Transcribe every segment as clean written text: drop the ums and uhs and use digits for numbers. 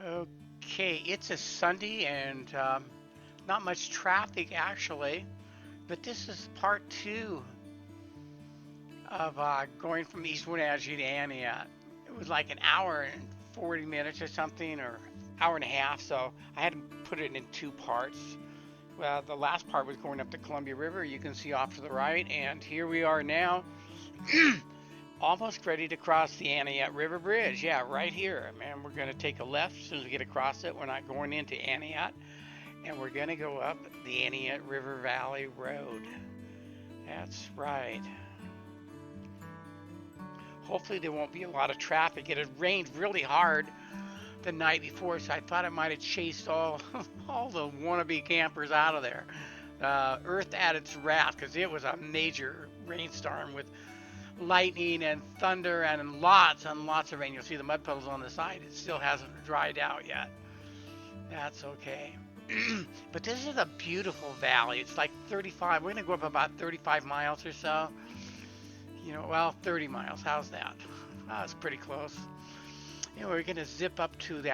Okay, it's a Sunday and not much traffic actually, but this is part two of going from East Wenatchee to Entiat. It was like an hour and 40 minutes or something, or hour and a half, so I had to put it in two parts. Well, the last part was going up the Columbia River, you can see off to the right, and here we are now, almost ready to cross the Entiat River Bridge. Yeah, right here. Man, we're going to take a left as soon as we get across it. We're not going into Entiat, and we're going to go up the Entiat River Valley Road. That's right. Hopefully there won't be a lot of traffic. It had rained really hard the night before, so I thought it might have chased all all the wannabe campers out of there. Earth at its wrath, because it was a major rainstorm with lightning and thunder and lots of rain. You'll see the mud puddles on the side. It still hasn't dried out yet. That's okay. But this is a beautiful valley. It's like 35. We're going to go up about 35 miles or so. Well, 30 miles. How's that? That's pretty close. We're going to zip up to the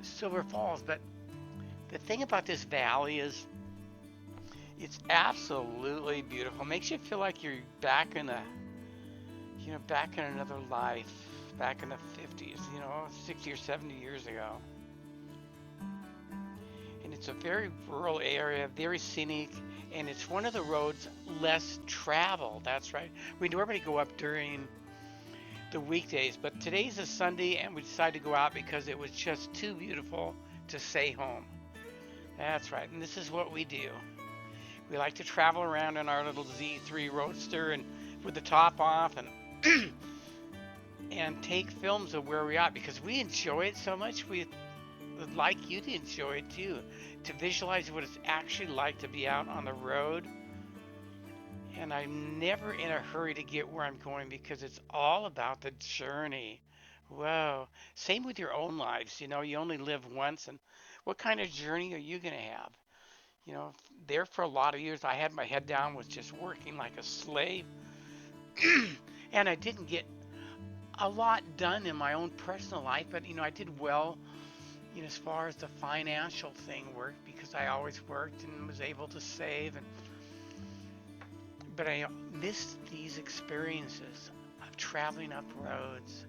Silver Falls. But the thing about this valley is it's absolutely beautiful. It makes you feel like you're back in back in another life, back in the 50s, 60 or 70 years ago. And it's a very rural area, very scenic, and it's one of the roads less traveled. That's right. We normally go up during the weekdays, but today's a Sunday, and we decided to go out because it was just too beautiful to stay home. That's right, and this is what we do. We like to travel around in our little Z3 Roadster and with the top off and and take films of where we're at because we enjoy it so much. We would like you to enjoy it too, to visualize what it's actually like to be out on the road. And I'm never in a hurry to get where I'm going because it's all about the journey. Whoa. Same with your own lives. You only live once, and what kind of journey are you going to have? There for a lot of years, I had my head down, was just working like a slave, and I didn't get a lot done in my own personal life, but I did well, as far as the financial thing worked because I always worked and was able to save, but I missed these experiences of traveling up roads.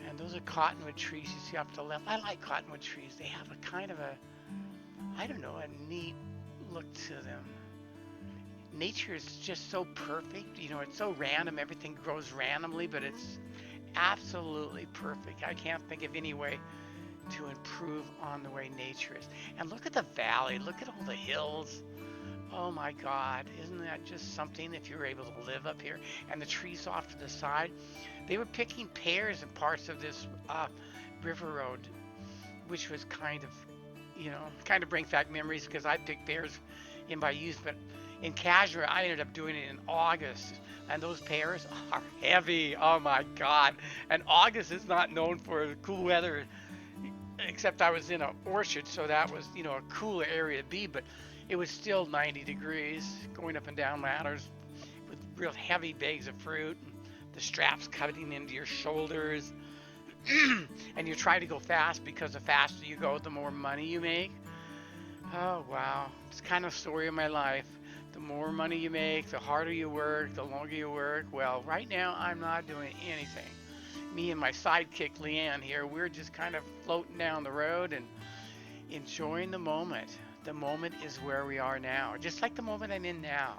And those are cottonwood trees you see up to the left. I like cottonwood trees. They have a kind of I don't know, a neat look to them. Nature is just so perfect. It's so random. Everything grows randomly, but it's absolutely perfect. I can't think of any way to improve on the way nature is. And look at the valley. Look at all the hills. Oh my God, isn't that just something if you were able to live up here? And the trees off to the side. They were picking pears in parts of this river road, which was kind of brings back memories because I picked pears in my youth. But in Kashmir, I ended up doing it in August. And those pears are heavy. Oh my God. And August is not known for cool weather, except I was in an orchard, so that was, a cooler area to be. But it was still 90 degrees, going up and down ladders with real heavy bags of fruit, and the straps cutting into your shoulders. And you try to go fast because the faster you go, the more money you make. Oh, wow. It's kind of the story of my life. The more money you make, the harder you work, the longer you work. Well, right now, I'm not doing anything. Me and my sidekick, LEANNE, here, we're just kind of floating down the road and enjoying the moment. The moment is where we are now, just like the moment I'm in now.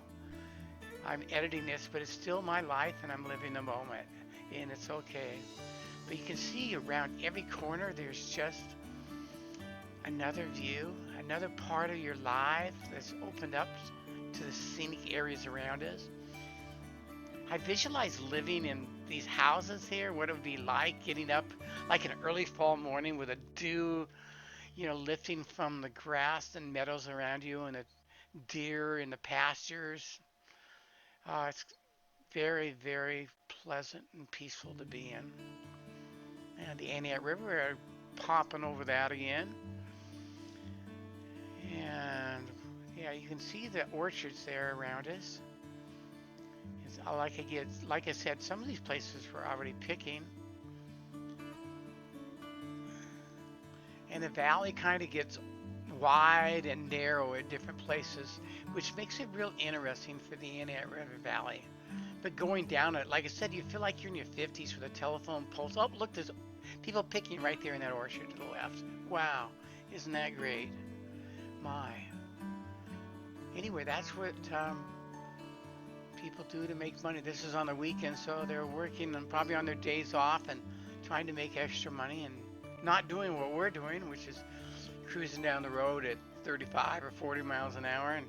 I'm editing this, but it's still my life, and I'm living the moment, and it's okay. But you can see around every corner, there's just another view, another part of your life that's opened up to the scenic areas around us. I visualize living in these houses here, what it would be like getting up like an early fall morning with a dew, lifting from the grass and meadows around you and the deer in the pastures. It's very, very pleasant and peaceful to be in. And the Entiat River are popping over that again. And yeah, you can see the orchards there around us. Like I said, some of these places we're already picking. And the valley kind of gets wide and narrow at different places, which makes it real interesting for the Entiat River Valley. But going down it, like I said, you feel like you're in your 50s with a telephone poles. Oh, look, there's people picking right there in that orchard to the left. Wow, isn't that great? My. Anyway, that's what people do to make money. This is on the weekend, so they're working and probably on their days off and trying to make extra money and not doing what we're doing, which is cruising down the road at 35 or 40 miles an hour and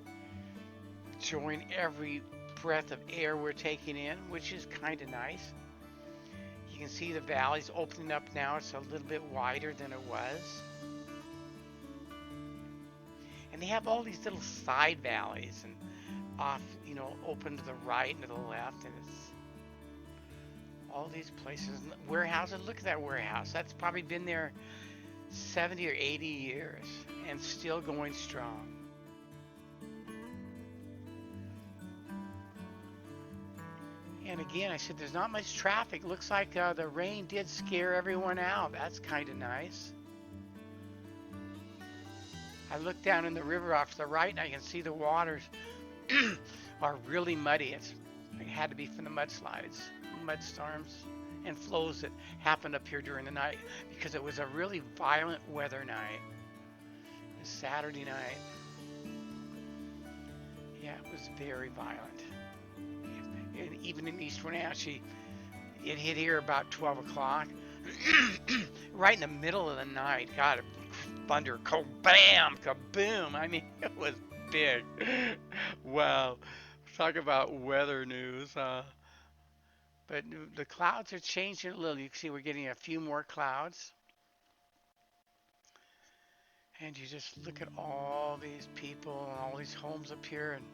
enjoying every breath of air we're taking in, which is kind of nice. You can see the valley's opening up now. It's a little bit wider than it was. And they have all these little side valleys and off, open to the right and to the left, and it's all these places. Warehouses, look at that warehouse. That's probably been there 70 or 80 years and still going strong. And again, I said there's not much traffic. Looks like the rain did scare everyone out. That's kind of nice. I look down in the river off to the right and I can see the waters are really muddy. It had to be from the mudslides, mud storms, and flows that happened up here during the night because it was a really violent weather night. It was Saturday night. Yeah, it was very violent. And even in East Wenatchee, it hit here about 12 o'clock, right in the middle of the night. God, thunder, kabam, kaboom. I mean, it was big. Wow. Talk about weather news. But the clouds are changing a little. You can see we're getting a few more clouds. And you just look at all these people and all these homes up here and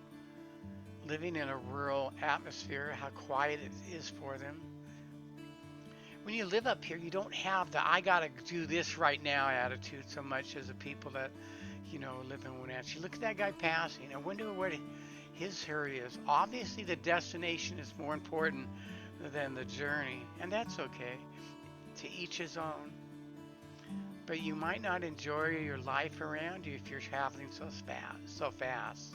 living in a rural atmosphere, how quiet it is for them. When you live up here, you don't have the I gotta do this right now attitude so much as the people that, live in Wenatchee. Look at that guy passing. I wonder what his hurry is. Obviously, the destination is more important than the journey, and that's okay. To each his own. But you might not enjoy your life around you if you're traveling so fast.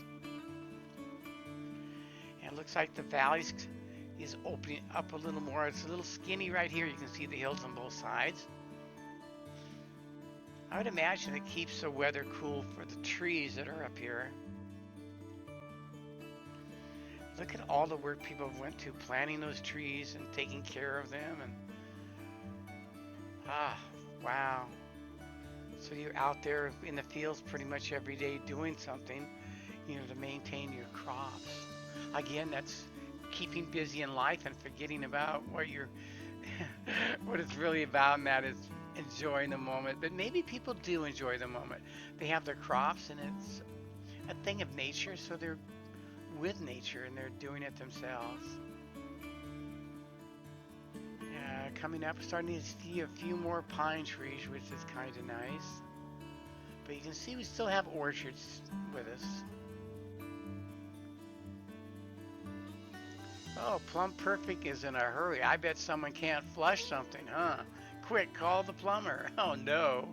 And it looks like the valley is opening up a little more. It's a little skinny right here. You can see the hills on both sides. I would imagine it keeps the weather cool for the trees that are up here. Look at all the work people went to planting those trees and taking care of them. And wow. So you're out there in the fields pretty much every day doing something, to maintain your crops. Again, that's keeping busy in life and forgetting about what it's really about, and that is enjoying the moment. But maybe people do enjoy the moment. They have their crops and it's a thing of nature, so they're with nature and they're doing it themselves. Coming up, starting to see a few more pine trees, which is kind of nice. But you can see we still have orchards with us. Oh, Plum Perfect is in a hurry. I bet someone can't flush something, huh? Quick, call the plumber. Oh, no.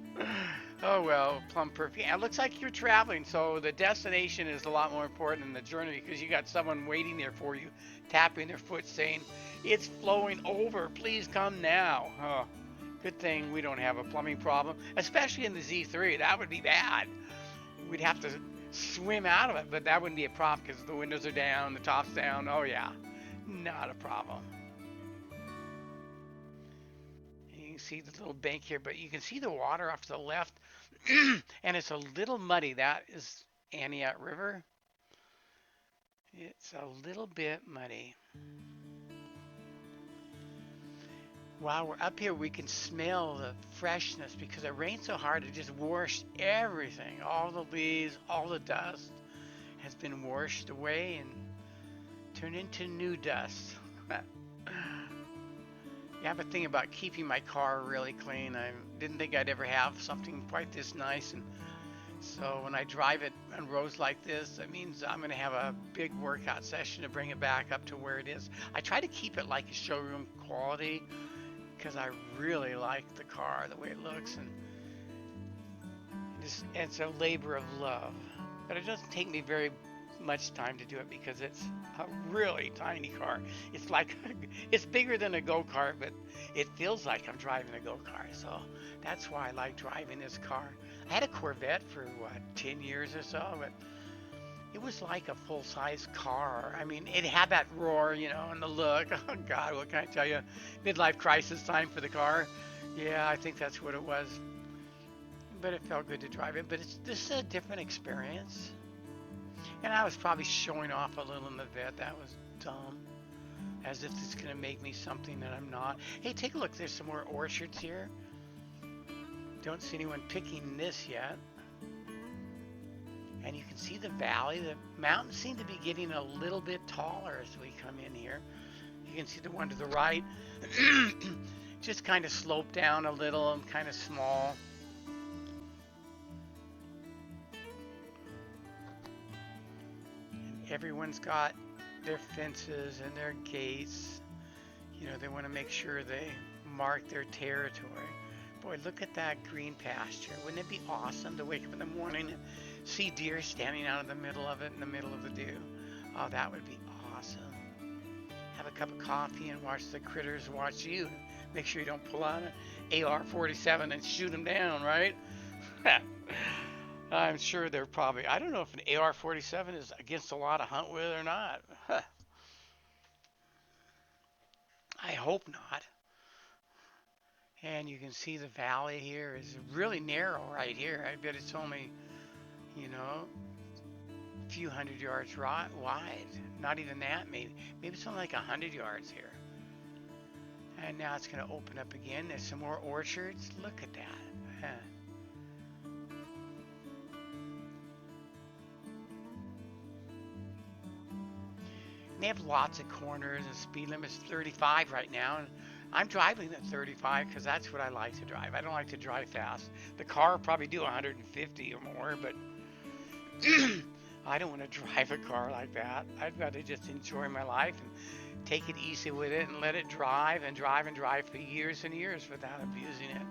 Oh, well, Plum Perfect. Yeah, it looks like you're traveling, so the destination is a lot more important than the journey because you got someone waiting there for you, tapping their foot saying, it's flowing over. Please come now. Oh, good thing we don't have a plumbing problem, especially in the Z3. That would be bad. We'd have to swim out of it, but that wouldn't be a problem because the windows are down, the top's down. Oh, yeah. Not a problem. You can see the little bank here, but you can see the water off to the left, and it's a little muddy. That is Entiat River. It's a little bit muddy. While we're up here, we can smell the freshness because it rained so hard it just washed everything. All the leaves, all the dust has been washed away and turned into new dust. Yeah, I have a thing about keeping my car really clean. I didn't think I'd ever have something quite this nice, and so when I drive it on roads like this, that means I'm going to have a big workout session to bring it back up to where it is. I try to keep it like a showroom quality because I really like the car, the way it looks, and it's a labor of love, but it doesn't take me very much time to do it because it's a really tiny car. It's like it's bigger than a go-kart, but it feels like I'm driving a go-kart. So that's why I like driving this car. I had a Corvette for what, 10 years or so, but it was like a full-size car. I mean, it had that roar, and the look. Oh God, what can I tell you? Midlife crisis time for the car. Yeah, I think that's what it was. But it felt good to drive it. But this is a different experience. And I was probably showing off a little in the vet. That was dumb. As if it's going to make me something that I'm not. Hey, take a look. There's some more orchards here. Don't see anyone picking this yet. And you can see the valley. The mountains seem to be getting a little bit taller as we come in here. You can see the one to the right. Just kind of sloped down a little and kind of small. And everyone's got their fences and their gates. They want to make sure they mark their territory. Boy, look at that green pasture. Wouldn't it be awesome to wake up in the morning and see deer standing out in the middle of it, in the middle of the dew? Oh, that would be awesome. Have a cup of coffee and watch the critters watch you. Make sure you don't pull out an AR-47 and shoot them down, right? I'm sure they're probably, I don't know if an AR-47 is against the law to hunt with or not. I hope not. And you can see the valley here is really narrow right here. I bet it's only, a few hundred yards wide. Not even that, maybe. Maybe it's only like 100 yards here. And now it's going to open up again. There's some more orchards. Look at that. And they have lots of corners. The speed limit's 35 right now. And I'm driving at 35 because that's what I like to drive. I don't like to drive fast. The car will probably do 150 or more, but I don't want to drive a car like that. I'd rather just enjoy my life and take it easy with it and let it drive and drive and drive for years and years without abusing it.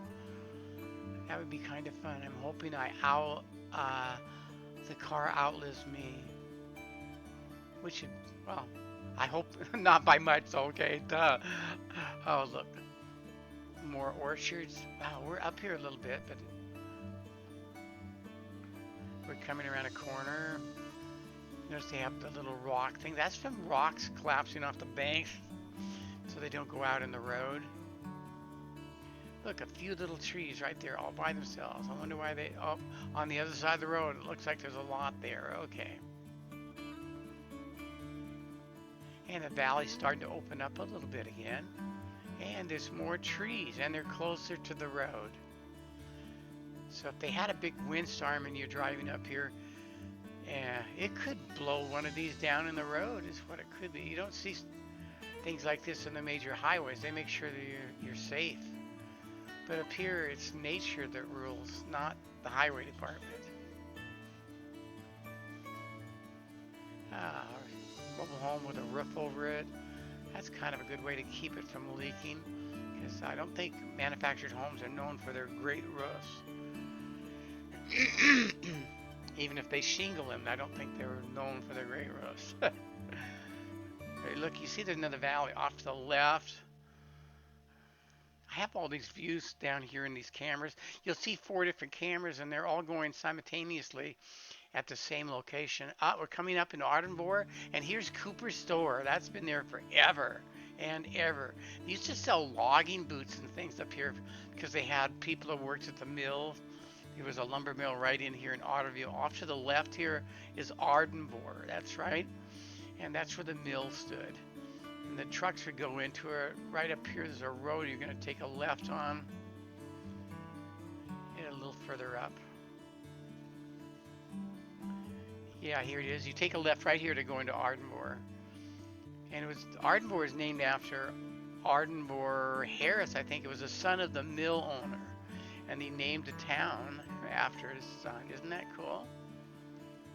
That would be kind of fun. I'm hoping the car outlives me. Which, well, I hope not by much, okay, duh. Oh, look, more orchards. Wow, we're up here a little bit, but we're coming around a corner. Notice they have the little rock thing. That's from rocks collapsing off the banks so they don't go out in the road. Look, a few little trees right there all by themselves. I wonder why they, oh, on the other side of the road, it looks like there's a lot there. Okay. And the valley's starting to open up a little bit again. And there's more trees, and they're closer to the road. So if they had a big windstorm and you're driving up here, it could blow one of these down in the road is what it could be. You don't see things like this on the major highways. They make sure that you're safe. But up here, it's nature that rules, not the highway department. Mobile home with a roof over it. That's kind of a good way to keep it from leaking, because I don't think manufactured homes are known for their great roofs. Even if they shingle them, I don't think they were known for their great roofs. Hey, look, you see there's another valley off to the left. I have all these views down here in these cameras. You'll see 4 different cameras, and they're all going simultaneously at the same location. We're coming up in Ardmore, and here's Cooper's store. That's been there forever and ever. They used to sell logging boots and things up here because they had people who worked at the mill. There was a lumber mill right in here in Otterville. Off to the left here is Ardmore. That's right. And that's where the mill stood. And the trucks would go into it. Right up here, there's a road you're going to take a left on. And a little further up. Yeah, here it is. You take a left right here to go into Ardmore. And Ardmore is named after Ardmore Harris, I think. It was a son of the mill owner. And he named the town after his son. Isn't that cool?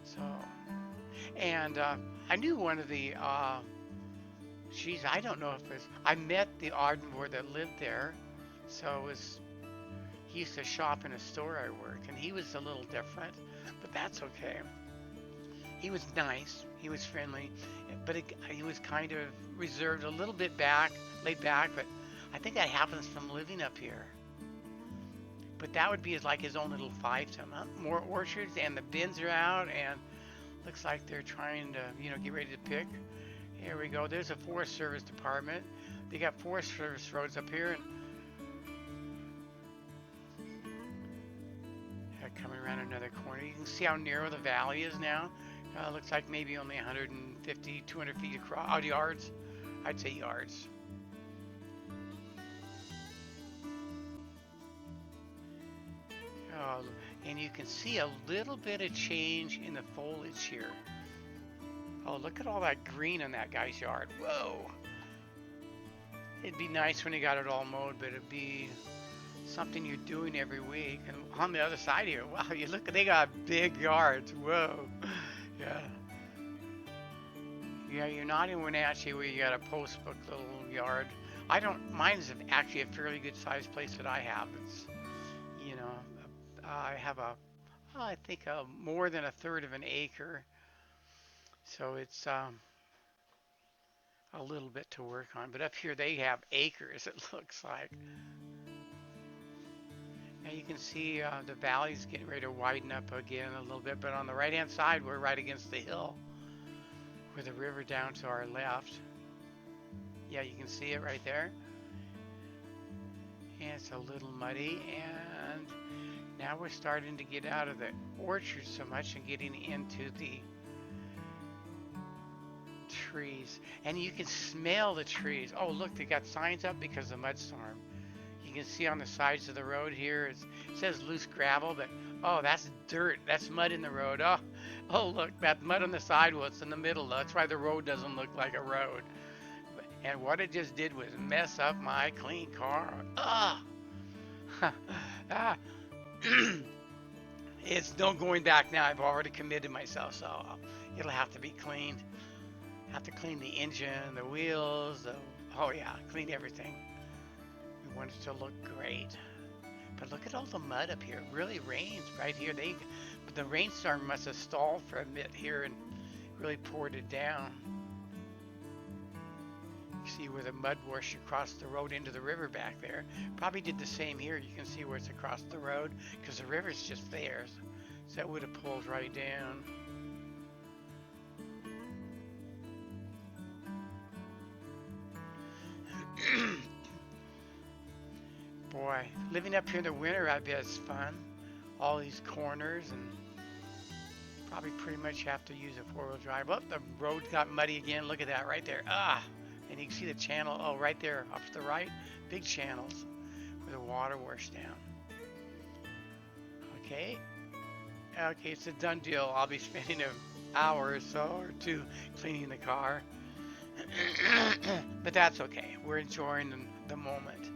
So, and I knew one of the, I don't know if it's, I met the Ardmore that lived there. So it was, He used to shop in a store I worked, and he was a little different, but that's okay. He was nice, he was friendly, but he was kind of reserved, a little bit laid back, but I think that happens from living up here. But that would be like his own little fiefdom. Huh? More orchards, and the bins are out, and looks like they're trying to, get ready to pick. Here we go. There's a Forest Service department. They got Forest Service roads up here, and coming around another corner. You can see how narrow the valley is now. Looks like maybe only 150, 200 feet across, yards. I'd say yards. Oh, and you can see a little bit of change in the foliage here. Oh, look at all that green in that guy's yard. Whoa. It'd be nice when he got it all mowed, but it'd be something you're doing every week. And on the other side here, wow, you look, they got big yards. Whoa. Yeah. Yeah, you're not in Wenatchee where you got a post-book little yard. Mine is actually a fairly good sized place that I have. It's, I have I think more than a third of an acre. So it's a little bit to work on. But up here they have acres, it looks like. Now you can see the valley's getting ready to widen up again a little bit, but on the right-hand side, we're right against the hill with the river down to our left. Yeah, you can see it right there. And it's a little muddy, and now we're starting to get out of the orchard so much and getting into the trees. And you can smell the trees. Oh, look, they got signs up because of the mudstorm. You can see on the sides of the road here, it says loose gravel, but oh, that's dirt. That's mud in the road. Oh, look, that mud on the sidewalks in the middle. That's why the road doesn't look like a road. And what it just did was mess up my clean car. Ah, it's no going back now. I've already committed myself, so it'll have to be cleaned. Have to clean the engine, the wheels. Oh yeah, clean everything. We want it to look great. But look at all the mud up here. It really rains right here. But the rainstorm must have stalled for a bit here and really poured it down. You see where the mud washed across the road into the river back there. Probably did the same here. You can see where it's across the road because the river's just there. So that would have pulled right down. Boy, living up here in the winter, I bet is fun. All these corners, and probably pretty much have to use a four-wheel drive. Oh, the road got muddy again. Look at that right there. And you can see the channel. Oh, right there off to the right. Big channels where the water washed down. Okay, it's a done deal. I'll be spending an hour or so or two cleaning the car. But that's okay. We're enjoying the moment.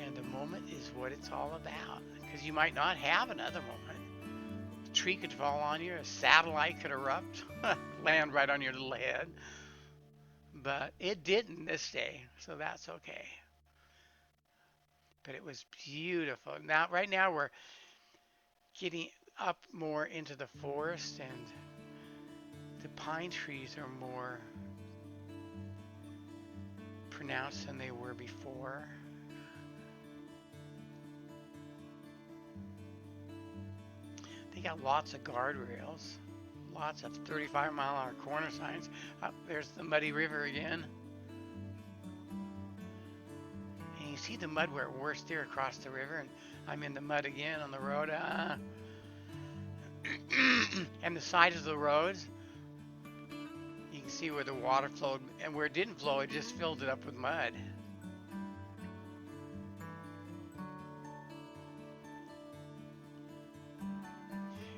And the moment is what it's all about. Because you might not have another moment. A tree could fall on you. A satellite could erupt. Land right on your little head. But it didn't this day. So that's okay. But it was beautiful. Now, right now we're getting up more into the forest. And the pine trees are more pronounced than they were before. They got lots of guardrails, lots of 35-mile-an-hour corner signs. There's the muddy river again. And you see the mud where it works there across the river, and I'm in the mud again on the road. And the sides of the roads, you can see where the water flowed, and where it didn't flow, it just filled it up with mud.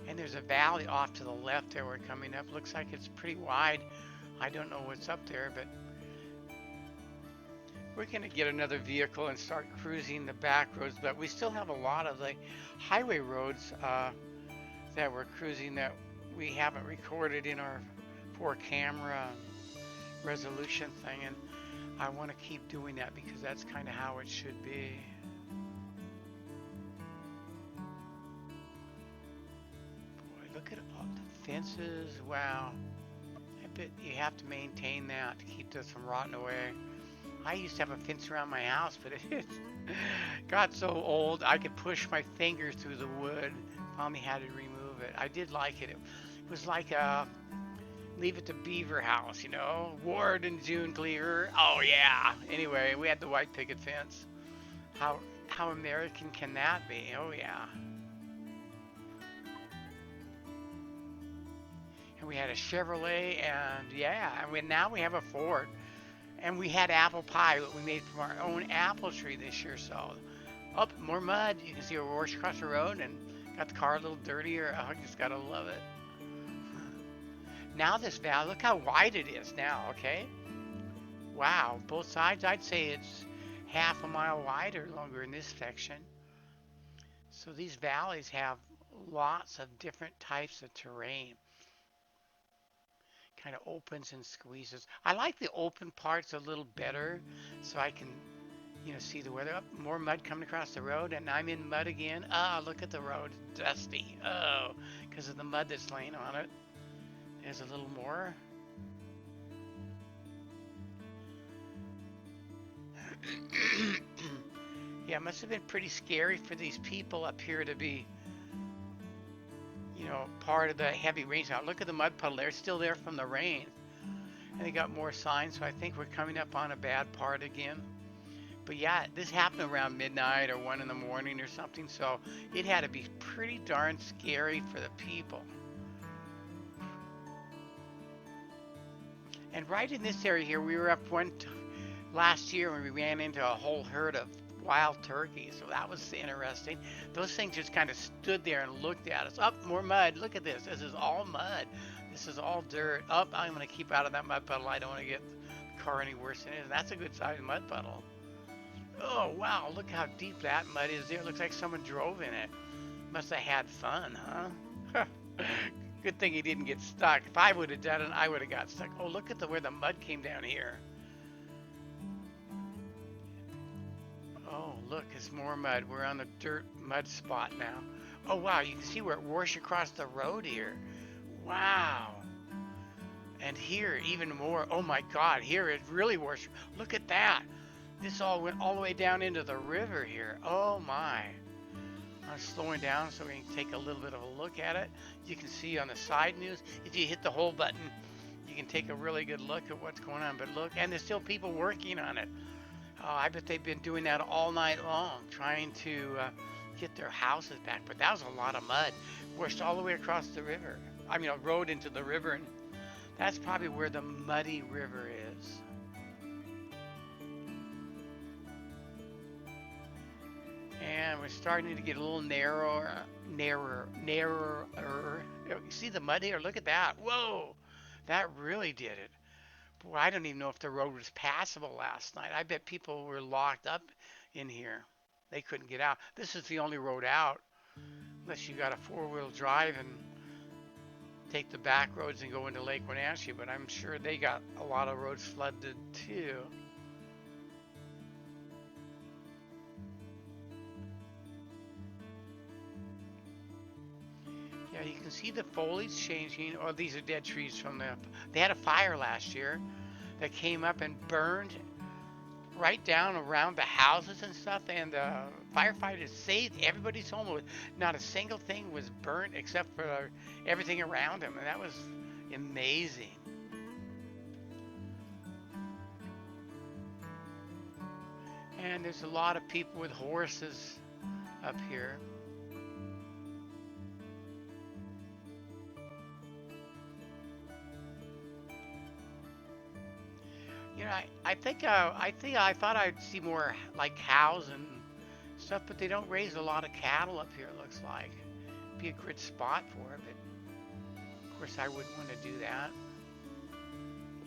And there's a valley off to the left there we're coming up. Looks like it's pretty wide. I don't know what's up there, but we're going to get another vehicle and start cruising the back roads. But we still have a lot of the highway roads that we're cruising that we haven't recorded in our 4-camera resolution thing. And I want to keep doing that because that's kind of how it should be. look at all the fences. Wow. I bet you have to maintain that to keep this from rotting away. I used to have a fence around my house, but it got so old I could push my fingers through the wood. Finally had to remove it. I did like it. It was like a Leave It to Beaver house, you know? Ward and June Cleaver. Oh yeah. Anyway, we had the white picket fence. How how American can that be? Oh yeah. And we had a Chevrolet, and yeah, and now we have a Ford. And we had apple pie that we made from our own apple tree this year. So, up more mud. You can see a wash across the road, and got the car a little dirtier. Oh, I just gotta love it. Now this valley, look how wide it is now. Okay, wow, both sides. I'd say it's half a mile wide or longer in this section. So these valleys have lots of different types of terrain. Kind of opens and squeezes. I like the open parts a little better, so I can, see the weather. Up, more mud coming across the road, and I'm in mud again. Ah, look at the road, dusty. Oh, because of the mud that's laying on it. There's a little more. Yeah, it must have been pretty scary for these people up here to be, part of the heavy rains. Now look at the mud puddle. They're still there from the rain. And they got more signs, so I think we're coming up on a bad part again. But yeah, this happened around midnight or 1 in the morning or something, so it had to be pretty darn scary for the people. And right in this area here, we were up last year when we ran into a whole herd of wild turkeys, so that was interesting. Those things just kind of stood there and looked at us. Up, more mud. Look at this. This is all mud. This is all dirt. Up, I'm going to keep out of that mud puddle. I don't want to get the car any worse than it is. That's a good sized mud puddle. Oh, wow. Look how deep that mud is there. It looks like someone drove in it. Must have had fun, huh? Good thing he didn't get stuck. If I would have done it, I would have got stuck. Oh, look at where the mud came down here. Oh, look, it's more mud. We're on the dirt mud spot now. Oh, wow, you can see where it washed across the road here. Wow. And here, even more. Oh, my God, here it really washed. Look at that. This all went all the way down into the river here. Oh, my. I'm slowing down so we can take a little bit of a look at it. You can see on the side news, if you hit the whole button, you can take a really good look at what's going on. But look, and there's still people working on it. I bet they've been doing that all night long, trying to get their houses back. But that was a lot of mud, washed all the way across the river. I mean, a road into the river, and that's probably where the muddy river is. And we're starting to get a little narrower. You see the mud here? Look at that. Whoa, that really did it. Boy, I don't even know if the road was passable last night. I bet people were locked up in here. They couldn't get out. This is the only road out, unless you got a four-wheel drive and take the back roads and go into Lake Wenatchee. But I'm sure they got a lot of roads flooded too. Yeah, you can see the foliage changing. Oh, these are dead trees from they had a fire last year that came up and burned right down around the houses and stuff, and firefighters saved everybody's home. Not a single thing was burnt except for everything around them, and that was amazing. And there's a lot of people with horses up here. I thought I'd see more like cows and stuff, but they don't raise a lot of cattle up here. It looks like be a good spot for it, but of course I wouldn't want to do that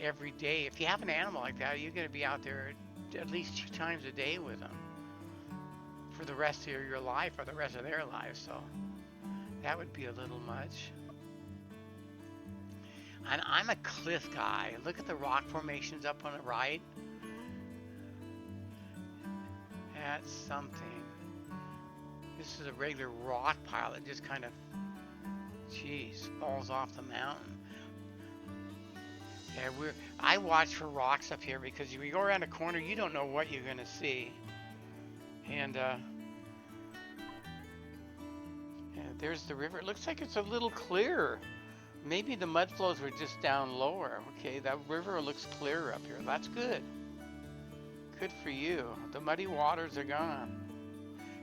every day. If you have an animal like that, you're going to be out there at least 2 times a day with them for the rest of your life or the rest of their lives. So that would be a little much. And I'm a cliff guy. Look at the rock formations up on the right. That's something. This is a regular rock pile that just kind of Jeez, falls off the mountain. Yeah, I watch for rocks up here because if you go around a corner, you don't know what you're gonna see. And yeah, there's the river. It looks like it's a little clearer. Maybe the mud flows were just down lower. Okay, that river looks clearer up here. That's good. Good for you. The muddy waters are gone.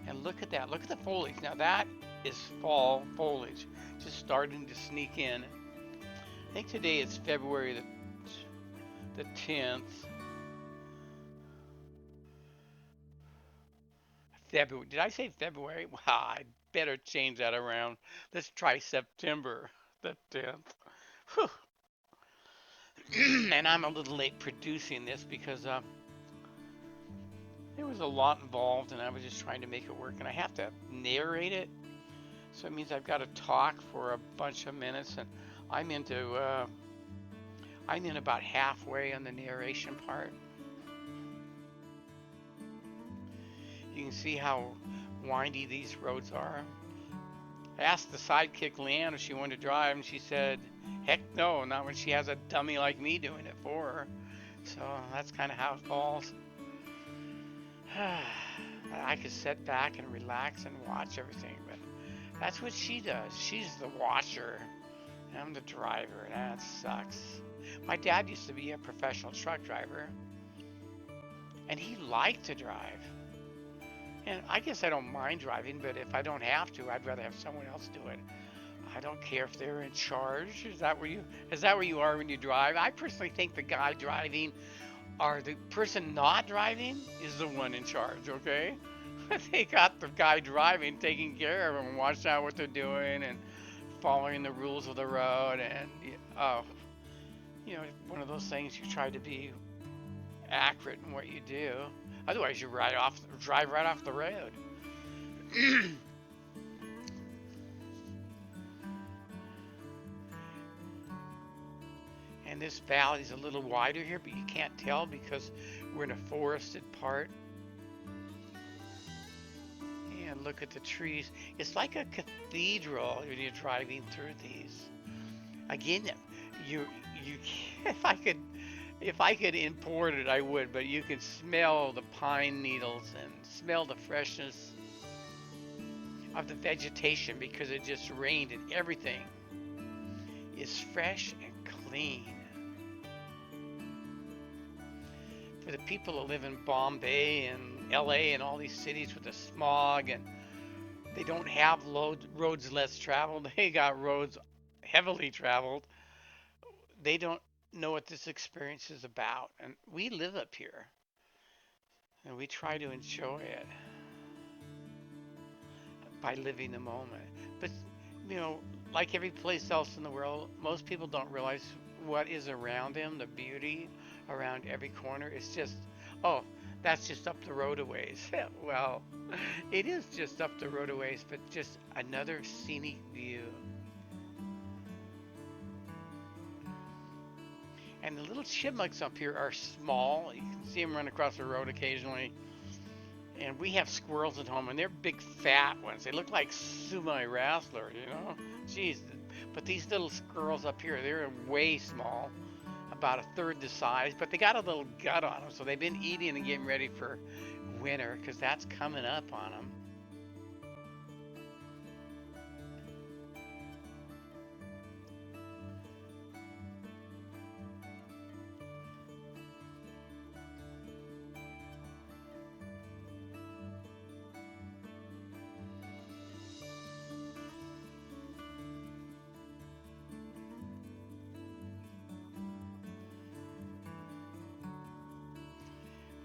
And look at that. Look at the foliage. Now that is fall foliage, just starting to sneak in. I think today is February the 10th. February. Did I say February? Wow, I better change that around. Let's try September the 10th. Whew. And I'm a little late producing this because there was a lot involved and I was just trying to make it work. And I have to narrate it. So it means I've got to talk for a bunch of minutes. And I'm in about halfway on the narration part. You can see how windy these roads are. I asked the sidekick Leanne if she wanted to drive, and she said, heck no, not when she has a dummy like me doing it for her. So that's kind of how it falls. I could sit back and relax and watch everything, but that's what she does. She's the watcher. I'm the driver, and that sucks. My dad used to be a professional truck driver, and he liked to drive. And I guess I don't mind driving, but if I don't have to, I'd rather have someone else do it. I don't care if they're in charge. Is that where you are when you drive? I personally think the guy driving or the person not driving is the one in charge, okay? They got the guy driving taking care of them, watching out what they're doing and following the rules of the road. And one of those things, you try to be accurate in what you do. Otherwise, you drive right off the road. And this valley is a little wider here, but you can't tell because we're in a forested part. And look at the trees. It's like a cathedral when you're driving through these. Again, if I could import it, I would, but you can smell the pine needles and smell the freshness of the vegetation because it just rained and everything is fresh and clean. For the people who live in Bombay and LA and all these cities with the smog, and they don't have roads less traveled, they got roads heavily traveled. They don't know what this experience is about, and we live up here and we try to enjoy it by living the moment. But like every place else in the world, most people don't realize what is around them, the beauty around every corner. It's just, oh, that's just up the road a ways. Well, it is just up the road a ways, but just another scenic view. And the little chipmunks up here are small. You can see them run across the road occasionally. And we have squirrels at home, and they're big, fat ones. They look like sumo wrestlers, Jeez. But these little squirrels up here, they're way small, about a third the size, but they got a little gut on them. So they've been eating and getting ready for winter because that's coming up on them.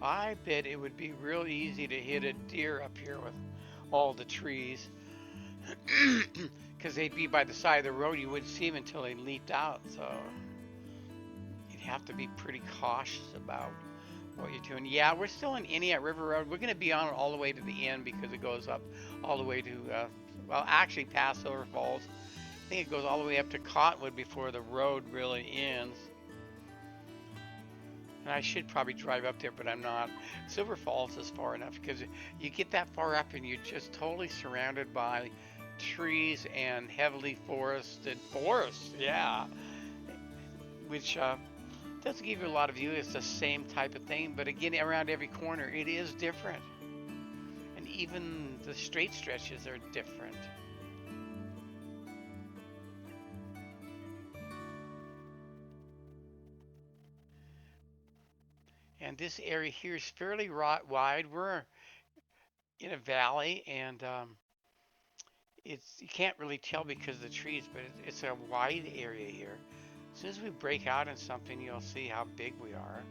I bet it would be real easy to hit a deer up here with all the trees. Because they'd be by the side of the road. You wouldn't see them until they leaped out. So you'd have to be pretty cautious about what you're doing. Yeah, we're still in Entiat River Road. We're going to be on it all the way to the end because it goes up all the way to, actually past Silver Falls. I think it goes all the way up to Cottonwood before the road really ends. And I should probably drive up there, but I'm not. Silver Falls is far enough because you get that far up and you're just totally surrounded by trees and heavily forested forests, yeah, which doesn't give you a lot of view. It's the same type of thing, but again, around every corner, it is different. And even the straight stretches are different. And this area here is fairly wide. We're in a valley, and it's you can't really tell because of the trees, but it's a wide area here. As soon as we break out in something, you'll see how big we are.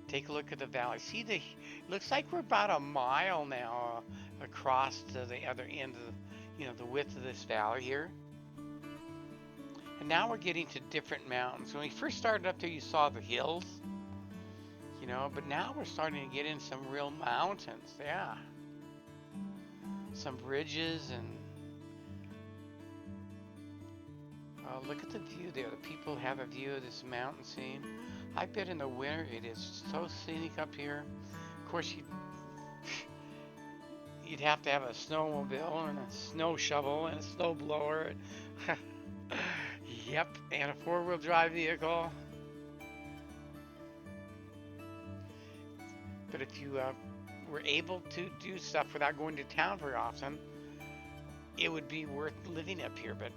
Take a look at the valley. See, looks like we're about a mile now across to the other end of the width of this valley here. And now we're getting to different mountains. When we first started up there, you saw the hills, but now we're starting to get in some real mountains. Yeah. Some bridges and look at the view there. The people have a view of this mountain scene. I bet in the winter it is so scenic up here. Of course, you'd have to have a snowmobile and a snow shovel and a snow blower. Yep, and a four-wheel drive vehicle. But if you were able to do stuff without going to town very often, it would be worth living up here. But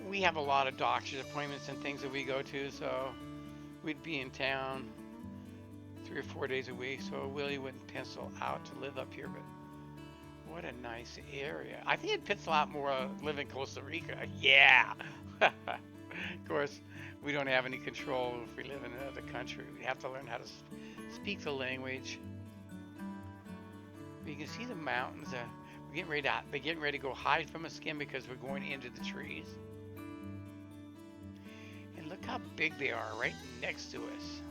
we have a lot of doctor's appointments and things that we go to, so we'd be in town 3 or 4 days a week, so it really wouldn't pencil out to live up here. But what a nice area. I think it'd pencil out more live in Costa Rica. Yeah. Of course, we don't have any control if we live in another country. We have to learn how to speak the language. But you can see the mountains. They're getting ready to go hide from us again because we're going into the trees. And look how big they are right next to us.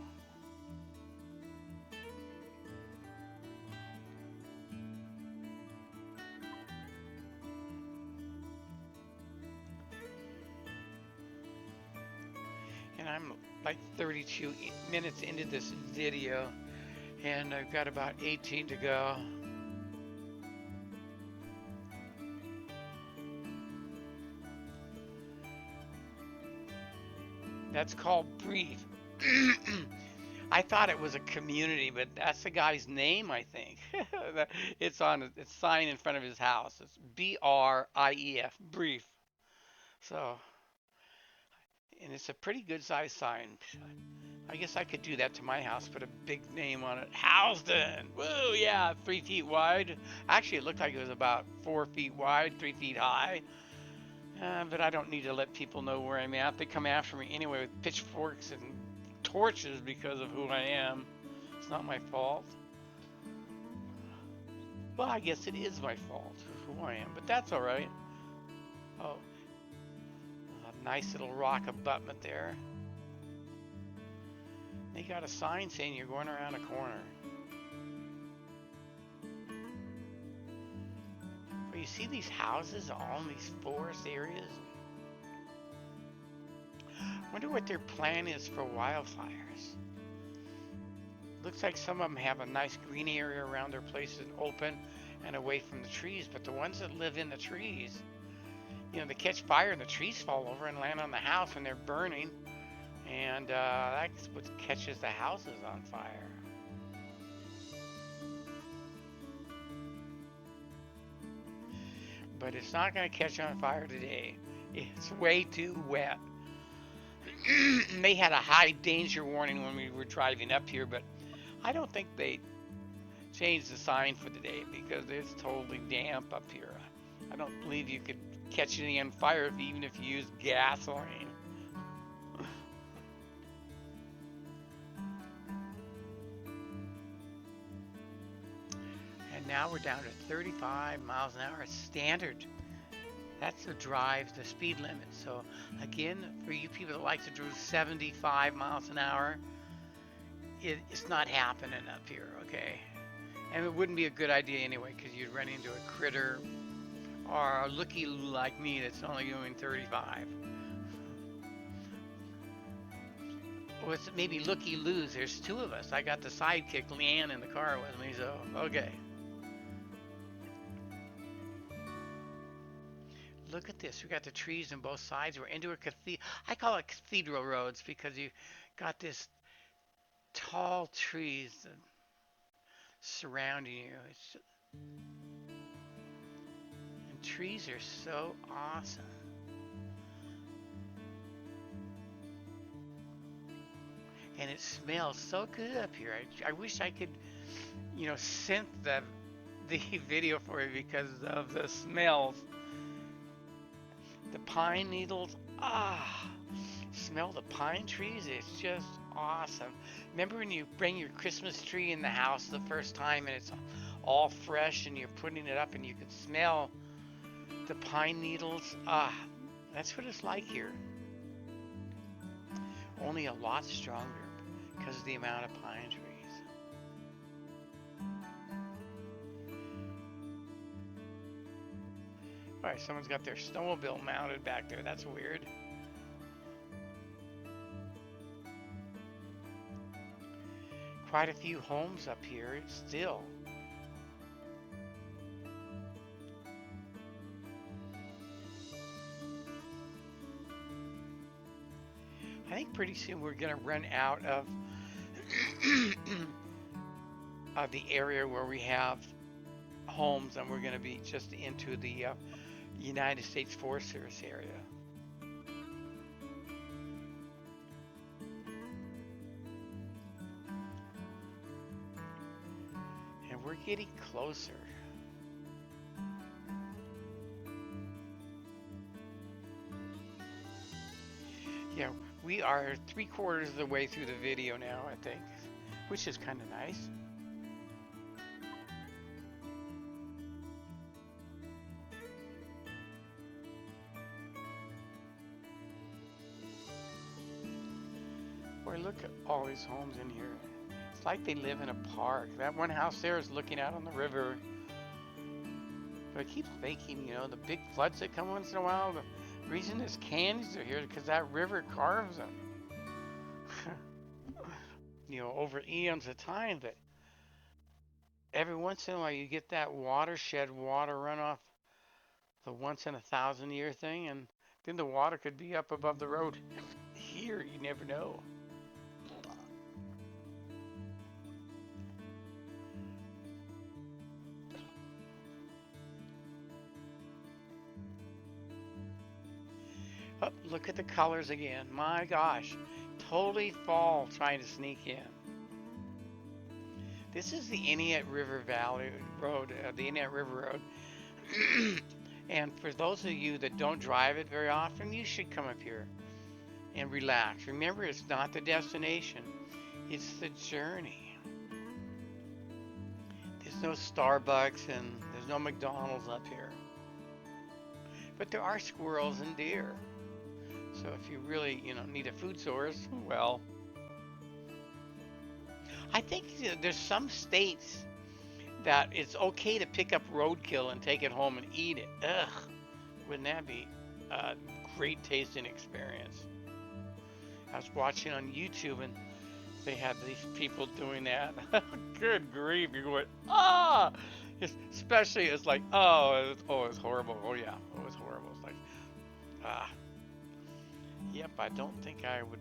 And I'm like 32 minutes into this video, and I've got about 18 to go. That's called Breathe. I thought it was a community, but that's the guy's name, I think. It's on a sign in front of his house. It's B-R-I-E-F, Brief. So, and it's a pretty good sized sign. I guess I could do that to my house, put a big name on it. Housden! Woo, yeah, 3 feet wide. Actually, it looked like it was about 4 feet wide, 3 feet high. But I don't need to let people know where I'm at. They come after me anyway with pitchforks and torches because of who I am. It's not my fault. Well, I guess it is my fault of who I am, but that's all right. Oh, a nice little rock abutment there. They got a sign saying you're going around a corner. But you see these houses all in these forest areas? I wonder what their plan is for wildfires. Looks like some of them have a nice green area around their places, open and away from the trees. But the ones that live in the trees, they catch fire and the trees fall over and land on the house and they're burning. And that's what catches the houses on fire. But it's not going to catch on fire today. It's way too wet. They had a high danger warning when we were driving up here, but I don't think they changed the sign for the day because it's totally damp up here. I don't believe you could catch anything on fire even if you use gasoline. And now we're down to 35 miles an hour standard. That's the speed limit. So again, for you people that like to do 75 miles an hour, it's not happening up here, okay? And it wouldn't be a good idea anyway, because you'd run into a critter or a looky like me that's only doing 35. Or it's maybe looky loos. There's 2 of us. I got the sidekick, LEANNE, in the car with me, so okay. look at this. We got the trees on both sides. We're into a cathedral. I call it cathedral roads because you got this tall trees surrounding you. And trees are so awesome. And it smells so good up here. I wish I could, synth the video for you because of the smells. The pine needles, smell the pine trees. It's just awesome. Remember when you bring your Christmas tree in the house the first time and it's all fresh and you're putting it up and you can smell the pine needles? That's what it's like here. Only a lot stronger because of the amount of pine trees. Alright, someone's got their snowmobile mounted back there. That's weird. Quite a few homes up here still. I think pretty soon we're going to run out of of the area where we have homes, and we're going to be just into the United States Forest Service area. And we're getting closer. Yeah, we are 3/4 of the way through the video now, I think, which is kind of nice. Boy, look at all these homes in here. It's like they live in a park. That one house there is looking out on the river. But I keep thinking, the big floods that come once in a while, the reason this canyons are here is because that river carves them. Over eons of time, that every once in a while you get that watershed water runoff, the once in a 1,000-year thing, and then the water could be up above the road. Here, you never know. Oh, look at the colors again. My gosh. Totally fall trying to sneak in. This is the Entiat River Valley Road, the Entiat River Road. And for those of you that don't drive it very often, you should come up here and relax. Remember, it's not the destination, it's the journey. There's no Starbucks and there's no McDonald's up here. But there are squirrels and deer. So if you really, need a food source, well, I think there's some states that it's okay to pick up roadkill and take it home and eat it. Ugh, wouldn't that be a great tasting experience? I was watching on YouTube and they had these people doing that. Good grief, you're going, especially it's like, it's horrible. Oh yeah, it was horrible. It's like, yep, I don't think I would.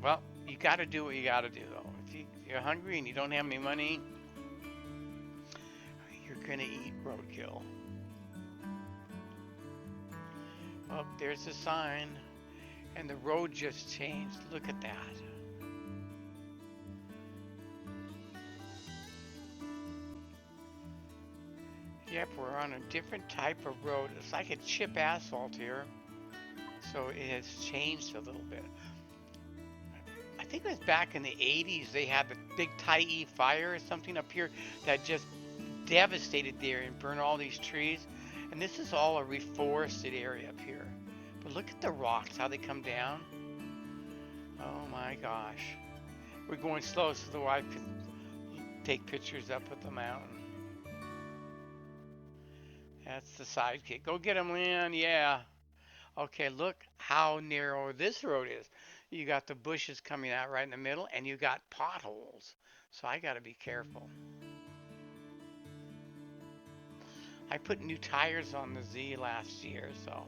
Well, you got to do what you got to do, though. If you're hungry and you don't have any money, you're going to eat roadkill. Oh, there's a sign. And the road just changed. Look at that. Yep, we're on a different type of road. It's like a chip asphalt here. So it has changed a little bit. I think it was back in the 80s they had the big Tyee fire or something up here that just devastated there and burned all these trees. And this is all a reforested area up here. But look at the rocks, how they come down. Oh my gosh. We're going slow so the wife can take pictures up at the mountain. That's the sidekick. Go get him, Leanne. Yeah. Okay, look how narrow this road is. You got the bushes coming out right in the middle, and you got potholes. So I got to be careful. I put new tires on the Z last year, so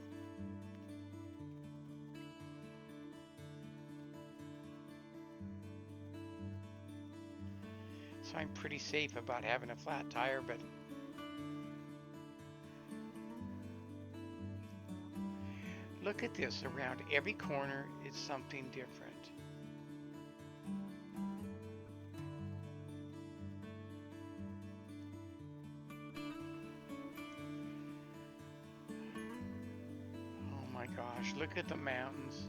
So I'm pretty safe about having a flat tire, but look at this. Around every corner is something different. Oh my gosh, look at the mountains.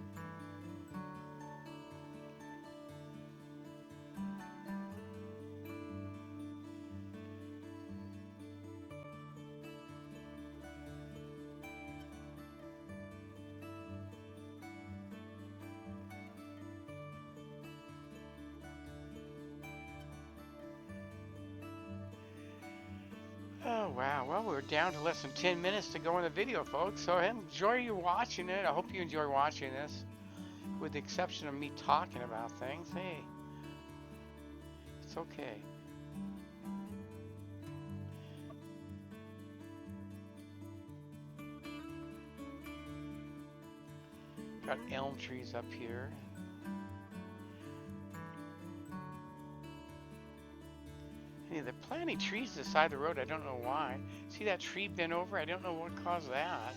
Oh wow, well we're down to less than 10 minutes to go in the video, folks, so enjoy you watching it. I hope you enjoy watching this, with the exception of me talking about things. Hey, it's okay. Got elm trees up here. Hey, they're planting trees to the side of the road. I don't know why. See that tree bent over? I don't know what caused that.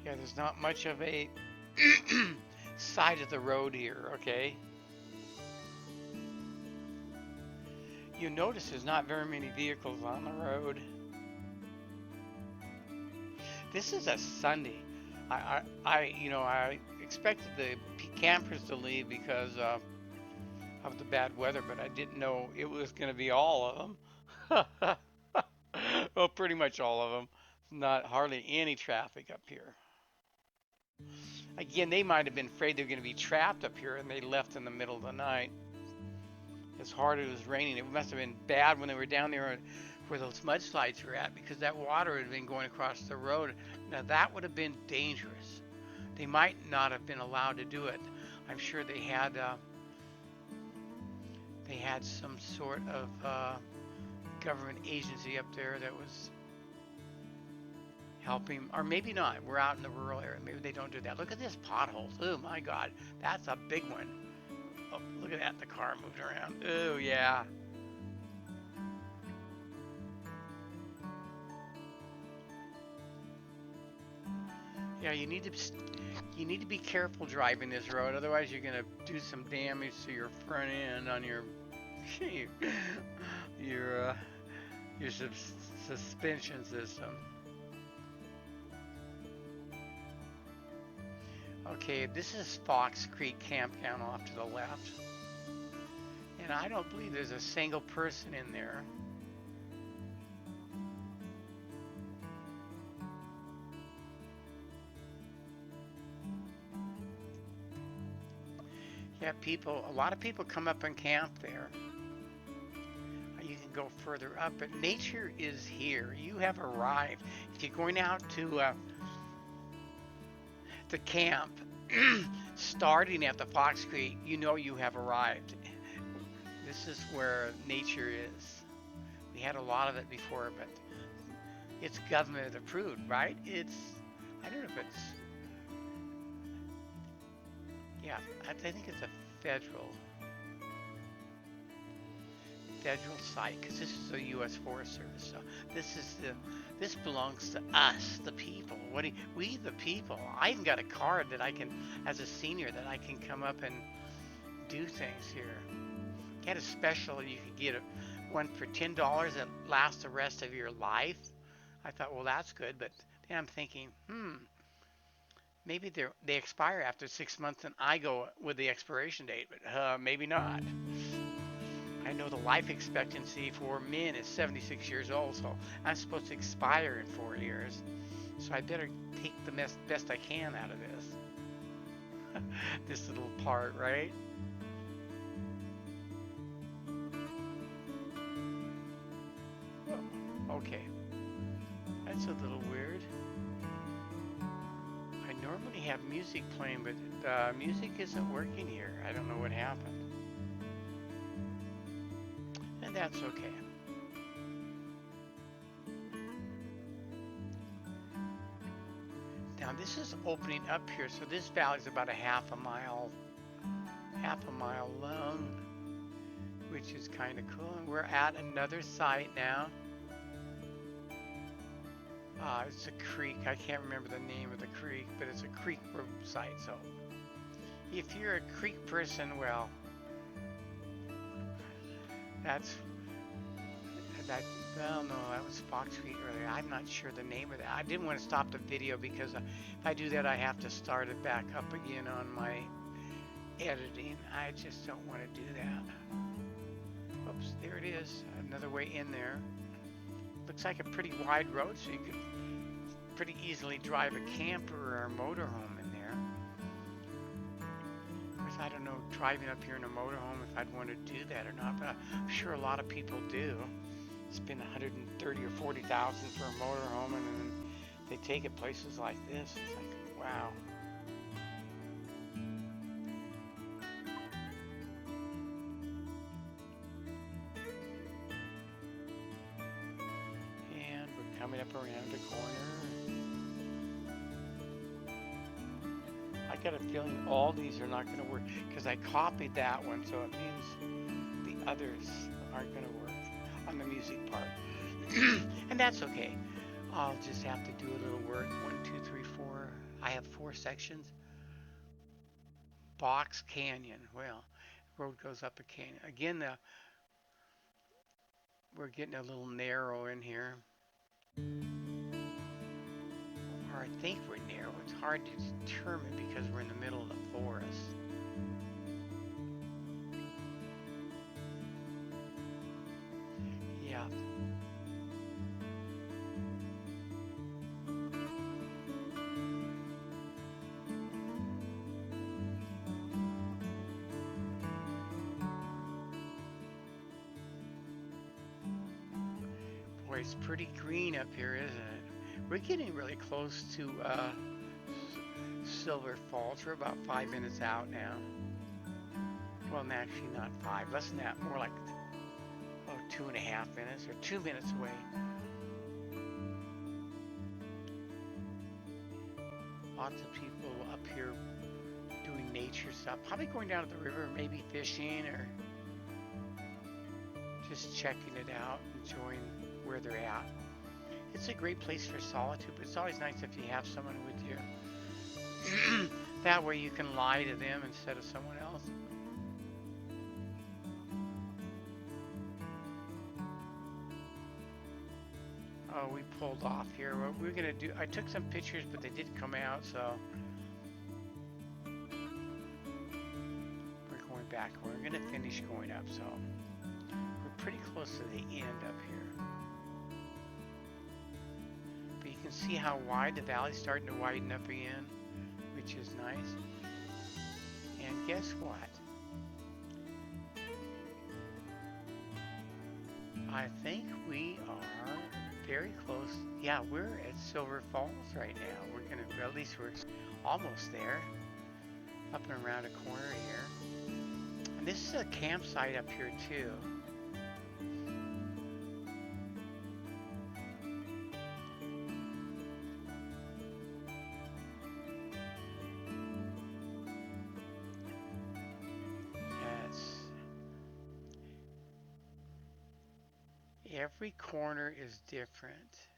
Yeah, there's not much of a side of the road here, okay? You notice there's not very many vehicles on the road. This is a Sunday. I expected the campers to leave because of the bad weather, but I didn't know it was going to be all of them. Well, pretty much all of them. Not hardly any traffic up here. Again, they might have been afraid they were going to be trapped up here and they left in the middle of the night. As hard as it was raining, it must have been bad when they were down there where those mudslides were at, because that water had been going across the road. Now that would have been dangerous. They might not have been allowed to do it. I'm sure they had some sort of government agency up there that was helping, or maybe not. We're out in the rural area. Maybe they don't do that. Look at this pothole. Oh my God, that's a big one. Oh, look at that. The car moved around. Oh yeah. Yeah, you need to be careful driving this road, otherwise you're gonna do some damage to your front end on your your your suspension system. Okay, this is Fox Creek Campground off to the left, and I don't believe there's a single person in there. Yeah, a lot of people come up and camp there. You can go further up, but nature is here. You have arrived. If you're going out to the camp, starting at the Fox Creek, you know you have arrived. This is where nature is. We had a lot of it before, but it's government approved, right? I don't know if it's, yeah, I think it's a federal site, because this is a U.S. Forest Service. So this belongs to us, the people. We the people. I even got a card that I can, as a senior, that I can come up and do things here. Get a special. You could get one for $10 that lasts the rest of your life. I thought, well, that's good, but then I'm thinking, maybe they expire after 6 months, and I go with the expiration date, but maybe not. I know the life expectancy for men is 76 years old, so I'm supposed to expire in 4 years. So I better take the best I can out of this. This little part, right? Oh, okay. That's a little weird. I normally have music playing, but the music isn't working here. I don't know what happened. And that's okay. This is opening up here, so this valley is about a half a mile long, which is kind of cool. And we're at another site now. It's a creek. I can't remember the name of the creek, but it's a creek site. So if you're a creek person, well, that's that. Well, no, that was Fox Creek earlier. I'm not sure the name of that. I didn't want to stop the video because if I do that, I have to start it back up again on my editing. I just don't want to do that. Oops, there it is. Another way in there. Looks like a pretty wide road, so you could pretty easily drive a camper or a motorhome in there. Of course, I don't know driving up here in a motorhome if I'd want to do that or not, but I'm sure a lot of people do. Spend 130 or 40,000 for a motorhome, and then they take it places like this. It's like, wow. And we're coming up around a corner. I got a feeling all these are not going to work because I copied that one, so it means the others aren't going to work on the music part. And that's okay. I'll just have to do a little work. 1, 2, 3, 4. I have 4 sections. Box Canyon. Well, road goes up a canyon. Again, we're getting a little narrow in here. Or I think we're narrow. It's hard to determine because we're in the middle of the forest. Yeah. Boy, it's pretty green up here, isn't it? We're getting really close to Silver Falls. We're about 5 minutes out now. Well, actually not 5, less than that, more like 2.5 minutes or 2 minutes away. Lots of people up here doing nature stuff, probably going down to the river, maybe fishing or just checking it out, enjoying where they're at. It's a great place for solitude, but it's always nice if you have someone with you. That way you can lie to them instead of someone else. Oh, we pulled off here. What we're gonna do, I took some pictures, but they didn't come out, so we're going back. We're gonna finish going up, so we're pretty close to the end up here. But you can see how wide the valley's starting to widen up again, which is nice. And guess what? I think we are very close. Yeah, we're at Silver Falls right now. We're gonna, well, at least we're almost there. Up and around a corner here. And this is a campsite up here too. Every corner is different.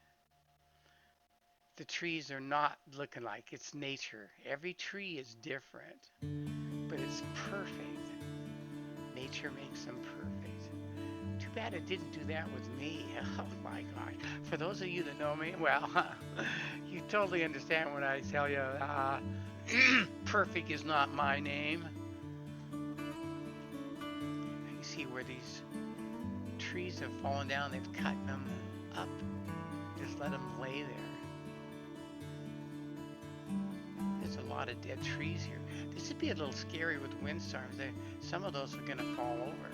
The trees are not looking like it's nature. Every tree is different, but it's perfect. Nature makes them perfect. Too bad it didn't do that with me. Oh my gosh. For those of you that know me, well, you totally understand when I tell you perfect is not my name. You see where these trees have fallen down, they've cut them up, just let them lay there. There's a lot of dead trees here. This would be a little scary with windstorms. Some of those are going to fall over.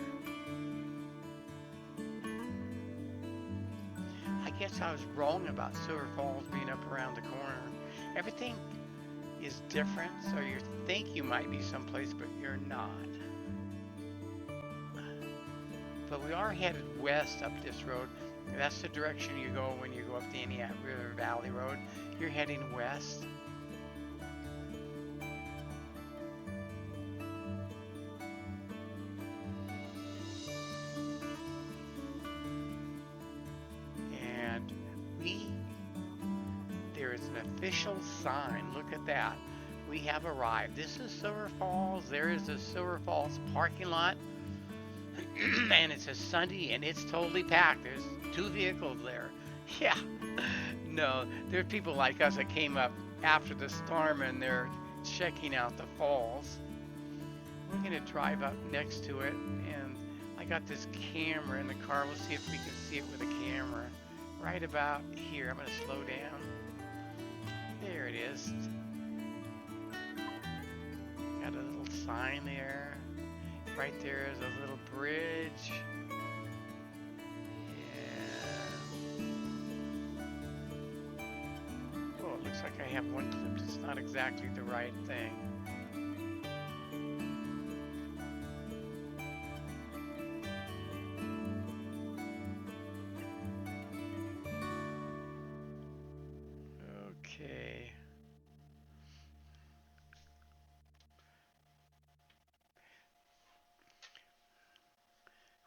I guess I was wrong about Silver Falls being up around the corner. Everything is different, so you think you might be someplace, but you're not. But we are headed west up this road. That's the direction you go when you go up the Entiat River Valley Road. You're heading west. official sign. Look at that. We have arrived. This is Silver Falls. There is the Silver Falls parking lot. And it's a Sunday and it's totally packed. There's 2 vehicles there. Yeah. No, there are people like us that came up after the storm and they're checking out the falls. We're going to drive up next to it, and I got this camera in the car. We'll see if we can see it with a camera. Right about here. I'm going to slow down. There it is. Got a little sign there. Right there is a little bridge. Oh, it looks like I have one clipped. It's not exactly the right thing. Okay.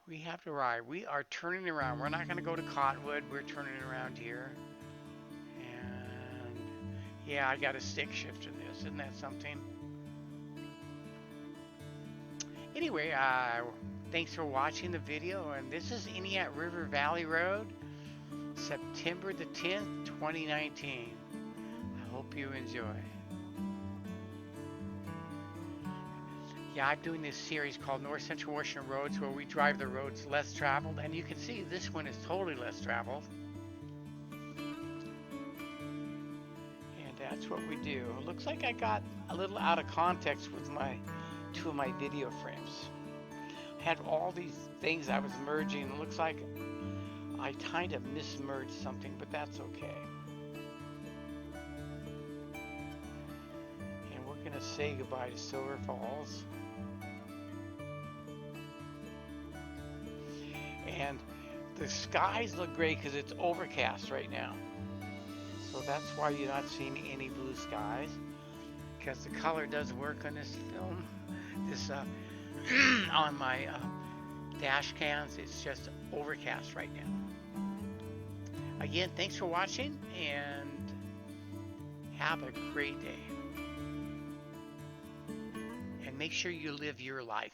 We have to ride. We are turning around. We're not going to go to Cottonwood. We're turning around here. And yeah, I got a stick shift in this. Isn't that something? Anyway, thanks for watching the video. And this is Entiat River Valley Road, September the 10th, 2019. I hope you enjoy. Yeah, I'm doing this series called North Central Washington Roads, where we drive the roads less traveled, and you can see this one is totally less traveled. And that's what we do. It looks like I got a little out of context with my 2 of my video frames. I had all these things I was merging. It looks like I kind of mismerged something, but that's okay. And we're gonna say goodbye to Silver Falls. And the skies look great because it's overcast right now. So that's why you're not seeing any blue skies, because the color does work on this film. This on my dash cams, it's just overcast right now. Again, thanks for watching and have a great day. And make sure you live your life.